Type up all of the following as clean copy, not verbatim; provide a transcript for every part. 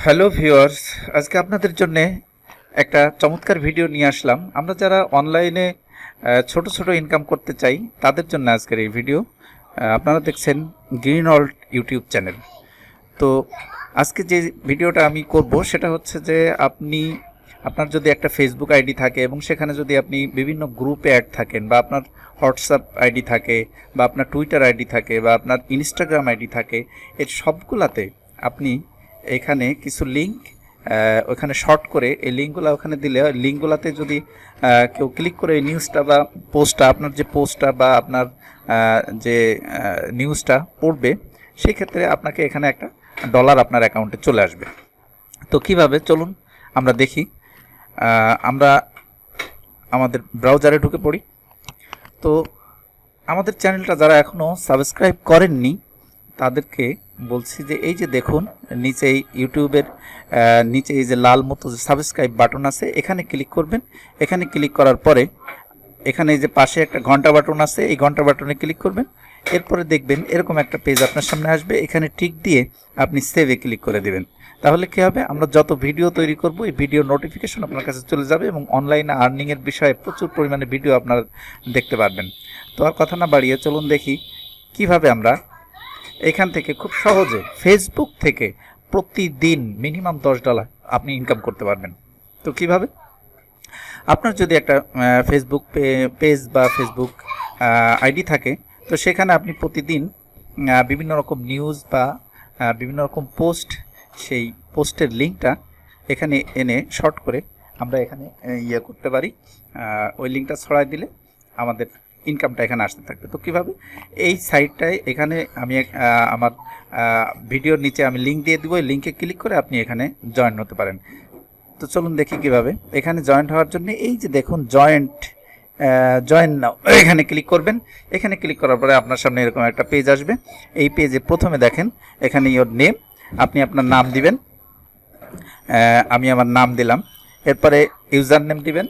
Hello viewers, আজকে আপনাদের জন্য একটা চমৎকার ভিডিও নিয়ে আসলাম। আমরা যারা অনলাইনে ছোট ছোট ইনকাম করতে চাই তাদের জন্য আজকের এই ভিডিও। আপনারা দেখছেন গ্রিন ওয়ার্ল্ড ইউটিউব চ্যানেল। তো আজকে যে ভিডিওটা আমি করব সেটা হচ্ছে যে আপনার যদি একটা ফেসবুক আইডি থাকে এবং সেখানে যদি আপনি বিভিন্ন গ্রুপে অ্যাড থাকেন, বা আপনার হোয়াটসঅ্যাপ আইডি থাকে, বা আপনার টুইটার আইডি থাকে, বা আপনার ইনস্টাগ্রাম আইডি থাকে, এর সবগুলাতে আপনি এখানে কিছু লিঙ্ক ওখানে শর্ট করে এই লিঙ্কগুলো ওখানে দিলে লিঙ্কগুলোতে যদি কেউ ক্লিক করে এই নিউজটা বা পোস্টটা, আপনার যে পোস্টটা বা আপনার যে নিউজটা পড়বে, সেই ক্ষেত্রে আপনাকে এখানে একটা ডলার আপনার অ্যাকাউন্টে চলে আসবে। তো কিভাবে, চলুন আমরা দেখি। আমরা আমাদের ব্রাউজারে ঢুকে পড়ি। তো আমাদের চ্যানেলটা যারা এখনও সাবস্ক্রাইব করেননি তাদেরকে বলছি যে এই যে দেখুন নিচে ইউটিউবের নিচে এই যে লাল মতো যে সাবস্ক্রাইব বাটন আছে, এখানে ক্লিক করবেন। এখানে ক্লিক করার পরে এখানে এই যে পাশে একটা ঘন্টা বাটন আছে, এই ঘন্টা বাটনে ক্লিক করবেন। এরপরে দেখবেন এরকম একটা পেজ আপনার সামনে আসবে, এখানে টিক দিয়ে আপনি সেভে ক্লিক করে দেবেন। তাহলে কী হবে, আমরা যত ভিডিও তৈরি করব এই ভিডিও নোটিফিকেশন আপনার কাছে চলে যাবে এবং অনলাইনে আর্নিংয়ের বিষয়ে প্রচুর পরিমাণে ভিডিও আপনারা দেখতে পারবেন। তো আর কথা না বাড়িয়ে চলুন দেখি কিভাবে আমরা এখান থেকে খুব সহজে ফেসবুক থেকে প্রতিদিন মিনিমাম $10 আপনি ইনকাম করতে পারবেন। তো কিভাবে, আপনার যদি একটা ফেসবুক পেজ বা ফেসবুক আইডি থাকে, তো সেখানে আপনি প্রতিদিন বিভিন্ন রকম নিউজ বা বিভিন্ন রকম পোস্ট, সেই পোস্টের লিঙ্কটা এখানে এনে শর্ট করে আমরা এখানে করতে পারি। ওই লিঙ্কটা ছড়াই দিলে আমাদের ইনকামটা এখানে আসতে থাকবে। তো কীভাবে, এই সাইটটায় এখানে আমি আমার ভিডিওর নিচে আমি লিঙ্ক দিয়ে দেবো, এই লিঙ্কে ক্লিক করে আপনি এখানে জয়েন হতে পারেন। তো চলুন দেখি কিভাবে। এখানে জয়েন্ট হওয়ার জন্য এই যে দেখুন জয়েন নাও, এখানে ক্লিক করবেন। এখানে ক্লিক করার পরে আপনার সামনে এরকম একটা পেজ আসবে। এই পেজে প্রথমে দেখেন এখানে ইয়োর নেম, আপনি আপনার নাম দিবেন। আমি আমার নাম দিলাম। এরপরে ইউজার নেম দিবেন,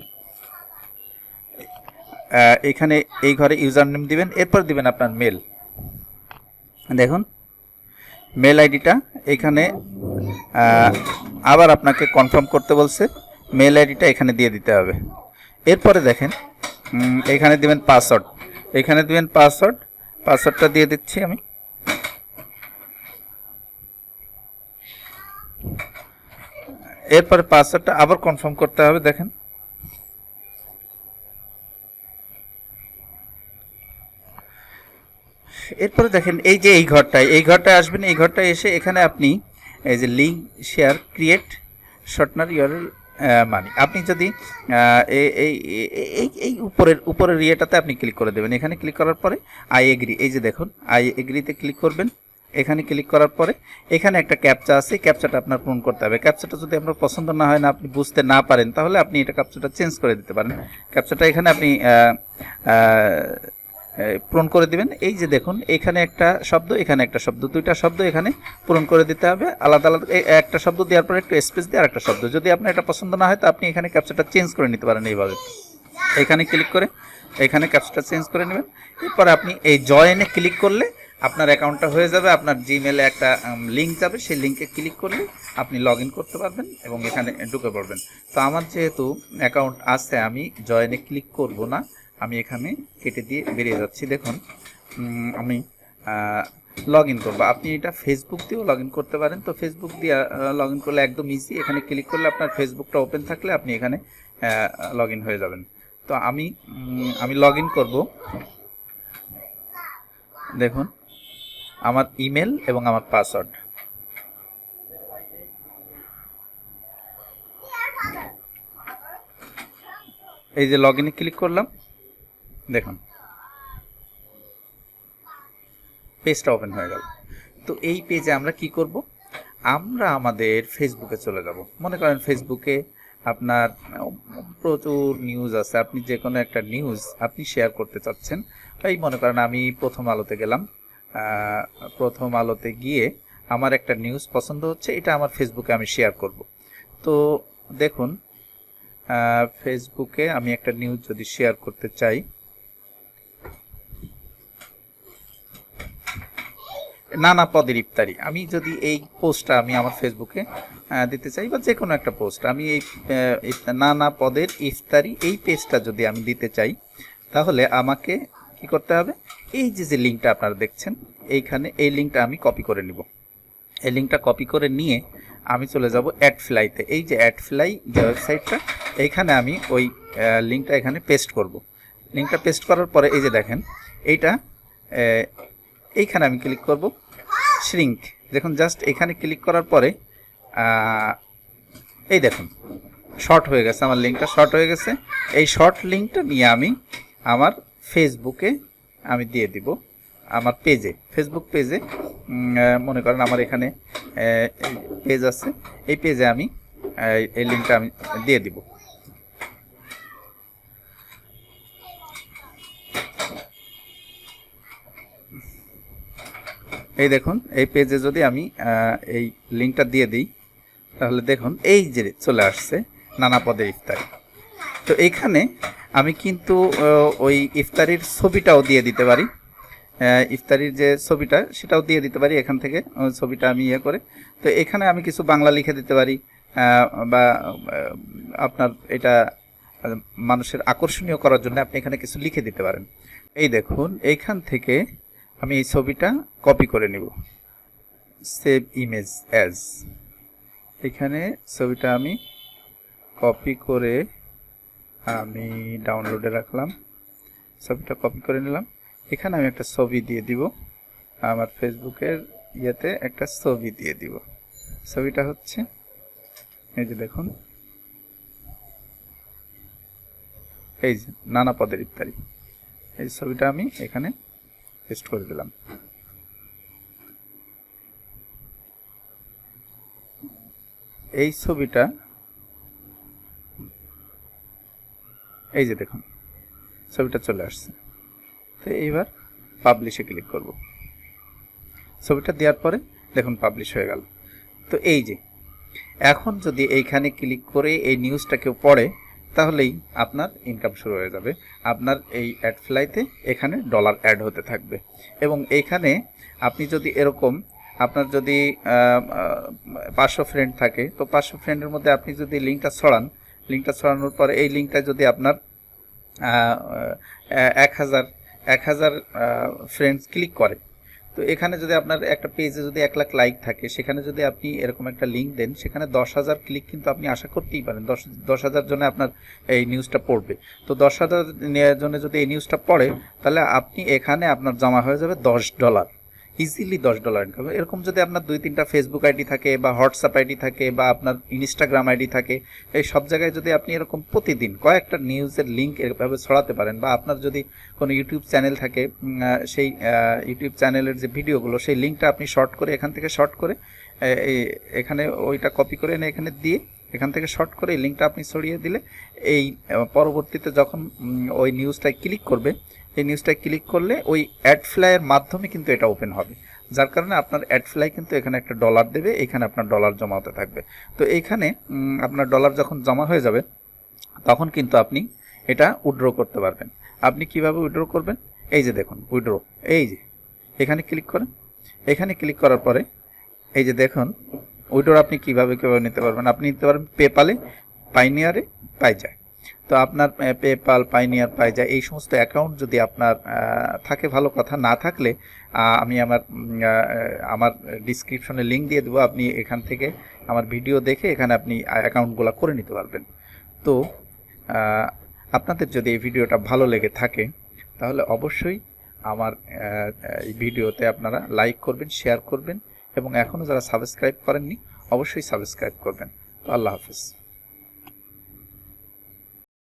এখানে এই ঘরে ইউজার নেম দিবেন। এরপর দিবেন আপনার মেল। দেখুন মেল আইডিটা এখানে আবার আপনাকে কনফার্ম করতে বলছে, মেল আইডিটা এখানে দিয়ে দিতে হবে। এরপরে দেখেন এখানে দিবেন পাসওয়ার্ড, এখানে দিবেন পাসওয়ার্ডটা দিয়ে দিচ্ছি আমি। এরপরে পাসওয়ার্ডটা আবার কনফার্ম করতে হবে। দেখেন এরপরে দেখেন এই যে এই ঘরটায় আসবেন। এই ঘরটায় এসে এখানে আপনি এই যে link share create shortener URL money, আপনি যদি এই উপরের ইয়েটাতে আপনি ক্লিক করে দেবেন। এখানে ক্লিক করার পরে আই এগ্রি, এই যে দেখুন আই এগ্রিতে ক্লিক করবেন। এখানে ক্লিক করার পরে এখানে একটা ক্যাপচা আছে, ক্যাপচাটা আপনার পূরণ করতে হবে। ক্যাপচাটা যদি আপনার পছন্দ না হয়, না আপনি বুঝতে না পারেন, তাহলে আপনি এটা ক্যাপচাটা চেঞ্জ করে দিতে পারেন। ক্যাপচাটা এখানে আপনি পূরণ করে দিবেন। এই যে দেখুন এখানে একটা শব্দ, এখানে একটা শব্দ, দুইটা শব্দ এখানে পূরণ করে দিতে হবে আলাদা আলাদা। একটা শব্দ দেওয়ার পরে একটু স্পেস দিয়ে আরেকটা শব্দ। যদি আপনার এটা পছন্দ না হয় তো আপনি এখানে ক্যাপচাটা চেঞ্জ করে নিতে পারেন এইভাবে। এখানে ক্লিক করে এখানে ক্যাপচাটা চেঞ্জ করে নেবেন। এরপরে আপনি এই জয়েনে ক্লিক করলে আপনার অ্যাকাউন্টটা হয়ে যাবে। আপনার জিমেলে একটা লিঙ্ক যাবে, সেই লিঙ্কে ক্লিক করলে আপনি লগ ইন করতে পারবেন এবং এখানে ঢুকে পড়বেন। তো আমার যেহেতু অ্যাকাউন্ট আছে, আমি জয়েনে ক্লিক করব না, আমি এখানে কেটে দিয়ে বেরিয়ে যাচ্ছি। দেখুন আমি লগ ইন করবো। আপনি এটা ফেসবুক দিয়েও লগ ইন করতে পারেন। তো ফেসবুক দিয়ে লগ ইন করলে একদম ইজি। এখানে ক্লিক করলে আপনার ফেসবুকটা ওপেন থাকলে আপনি এখানে লগ ইন হয়ে যাবেন। তো আমি লগ ইন করবো। দেখুন আমার ইমেল এবং আমার পাসওয়ার্ড, এই যে লগ ইনে ক্লিক করলাম, দেখুন পেজটা ওপেন হয়ে গেল। তো এই পেজে আমরা কি করব, আমরা আমাদের ফেসবুকে চলে যাব। মনে করেন ফেসবুকে আপনার প্রচুর নিউজ আছে, আপনি যে কোনো একটা নিউজ আপনি শেয়ার করতে চাচ্ছেন। এই মনে করেন আমি প্রথম আলোতে গেলাম, প্রথম আলোতে গিয়ে আমার একটা নিউজ পছন্দ হচ্ছে, এটা আমার ফেসবুকে আমি শেয়ার করব। তো দেখুন ফেসবুকে আমি একটা নিউজ যদি শেয়ার করতে চাই, নানা পদের ইফতারি, আমি যদি এই পোস্টটা আমি আমার ফেসবুকে দিতে চাই বা যে কোনো একটা পোস্ট, আমি এই নানা পদের ইফতারি এই পেজটা যদি আমি দিতে চাই, তাহলে আমাকে কি করতে হবে, এই যে লিঙ্কটা আপনারা দেখছেন এইখানে, এই লিঙ্কটা আমি কপি করে নিব। এই লিঙ্কটা কপি করে নিয়ে আমি চলে যাব অ্যাডফ্লাইতে। এই যে অ্যাডফ্লাই যে ওয়েবসাইটটা, এইখানে আমি ওই লিঙ্কটা এখানে পেস্ট করব। লিঙ্কটা পেস্ট করার পরে এই যে দেখেন এইটা, এইখানে আমি ক্লিক করব শ্রিঙ্ক। দেখুন জাস্ট এখানে ক্লিক করার পরে এই দেখুন শর্ট হয়ে গেছে, আমার লিঙ্কটা শর্ট হয়ে গেছে। এই শর্ট লিঙ্কটা নিয়ে আমি আমার ফেসবুকে আমি দিয়ে দিব, আমার পেজে, ফেসবুক পেজে। মনে করেন আমার এখানে পেজ আছে, এই পেজে আমি এই লিঙ্কটা আমি দিয়ে দিব। এই দেখুন এই পেজে যদি আমি এই লিঙ্কটা দিয়ে দিই, তাহলে দেখুন এই যে চলে আসছে নানা পদের ইফতারি। তো এইখানে আমি কিন্তু ওই ইফতারির ছবিটাও দিয়ে দিতে পারি, ইফতারির যে ছবিটা সেটাও দিয়ে দিতে পারি এখান থেকে, ছবিটা আমি ইয়ে করে। তো এখানে আমি কিছু বাংলা লিখে দিতে পারি, বা আপনার এটা মানুষের আকর্ষণীয় করার জন্য আপনি এখানে কিছু লিখে দিতে পারেন। এই দেখুন এইখান থেকে আমি এই ছবিটা কপি করে নিব, সেভ ইমেজ অ্যাজ। এখানে ছবিটা আমি কপি করে আমি ডাউনলোডে রাখলাম, ছবিটা কপি করে নিলাম। এখানে আমি একটা ছবি দিয়ে দিব, আমার ফেসবুকের ইয়েতে একটা ছবি দিয়ে দিব। ছবিটা হচ্ছে এই যে দেখুন, এই যে নানা পদের ইফতারি, এই ছবিটা আমি এখানে পেস্ট করে দিলাম। এই ছবিটা এই যে দেখুন ছবিটা চলে আসছে। তো এইবার পাবলিশে ক্লিক করব, ছবিটা দেওয়ার পরে দেখুন পাবলিশ হয়ে গেল। তো এই যে এখন যদি এইখানে ক্লিক করে এই নিউজটা কেউ পড়ে, তাহলেই আপনার ইনকাম শুরু হয়ে যাবে। আপনার এই অ্যাডফ্লাইতে এখানে ডলার অ্যাড হতে থাকবে। এবং এইখানে আপনি যদি এরকম, আপনার যদি 500 ফ্রেন্ড থাকে, তো 500 ফ্রেন্ডের মধ্যে আপনি যদি লিঙ্কটা ছড়ান, লিঙ্কটা ছড়ানোর পরে এই লিঙ্কটা যদি আপনার 1000 ফ্রেন্ডস ক্লিক করে, তো এখানে যদি আপনার একটা পেজে যদি 1 লাখ লাইক থাকে, সেখানে যদি আপনি এরকম একটা লিঙ্ক দেন, সেখানে 10,000 ক্লিক কিন্তু আপনি আশা করতেই পারেন। 10,000 জনে আপনার এই নিউজটা পড়বে। তো 10,000 জনে যদি এই নিউজটা পড়ে, তাহলে আপনি এখানে আপনার জমা হয়ে যাবে $10, ইজিলি $10 ইনকাম। এরকম যদি আপনার 2-3টা ফেসবুক আইডি থাকে বা হোয়াটসঅ্যাপ আইডি থাকে বা আপনার ইনস্টাগ্রাম আইডি থাকে, এই সব জায়গায় যদি আপনি এরকম প্রতিদিন কয়েকটা নিউজের লিঙ্ক এভাবে ছড়াতে পারেন, বা আপনার যদি কোনো ইউটিউব চ্যানেল থাকে, সেই ইউটিউব চ্যানেলের যে ভিডিওগুলো, সেই লিঙ্কটা আপনি শর্ট করে এখান থেকে শর্ট করে এখানে ওইটা কপি করে এনে এখানে দিয়ে এখান থেকে শর্ট করে এই লিঙ্কটা আপনি ছড়িয়ে দিলে, এই পরবর্তীতে যখন ওই নিউজটায় ক্লিক করবে, এই নিউজটায় ক্লিক করলে ওই অ্যাডফ্লাইয়ের মাধ্যমে কিন্তু এটা ওপেন হবে, যার কারণে আপনার অ্যাডফ্লাই কিন্তু এখানে একটা ডলার দেবে, এখানে আপনার ডলার জমা হতে থাকবে। তো এইখানে আপনার ডলার যখন জমা হয়ে যাবে, তখন কিন্তু আপনি এটা উইথড্র করতে পারবেন। আপনি কিভাবে উইথড্র করবেন, এই যে দেখুন উইথড্র, এই যে এখানে ক্লিক করেন। এখানে ক্লিক করার পরে এই যে দেখুন উইথড্র আপনি কিভাবে নিতে পারবেন। আপনি নিতে পারবেন পেপালে, পাইনিয়ারে, পাইজায়। তো আপনার পেপাল, পাইনিয়ার, পাইজা এই সমস্ত অ্যাকাউন্ট যদি আপনার থাকে ভালো কথা, না থাকলে আমি আমার ডিসক্রিপশনে লিঙ্ক দিয়ে দেবো, আপনি এখান থেকে আমার ভিডিও দেখে এখানে আপনি অ্যাকাউন্টগুলো করে নিতে পারবেন। তো আপনাদের যদি এই ভিডিওটা ভালো লেগে থাকে, তাহলে অবশ্যই আমার এই ভিডিওতে আপনারা লাইক করবেন, শেয়ার করবেন, এবং এখনও যারা সাবস্ক্রাইব করেননি অবশ্যই সাবস্ক্রাইব করবেন। তো আল্লাহ হাফেজ।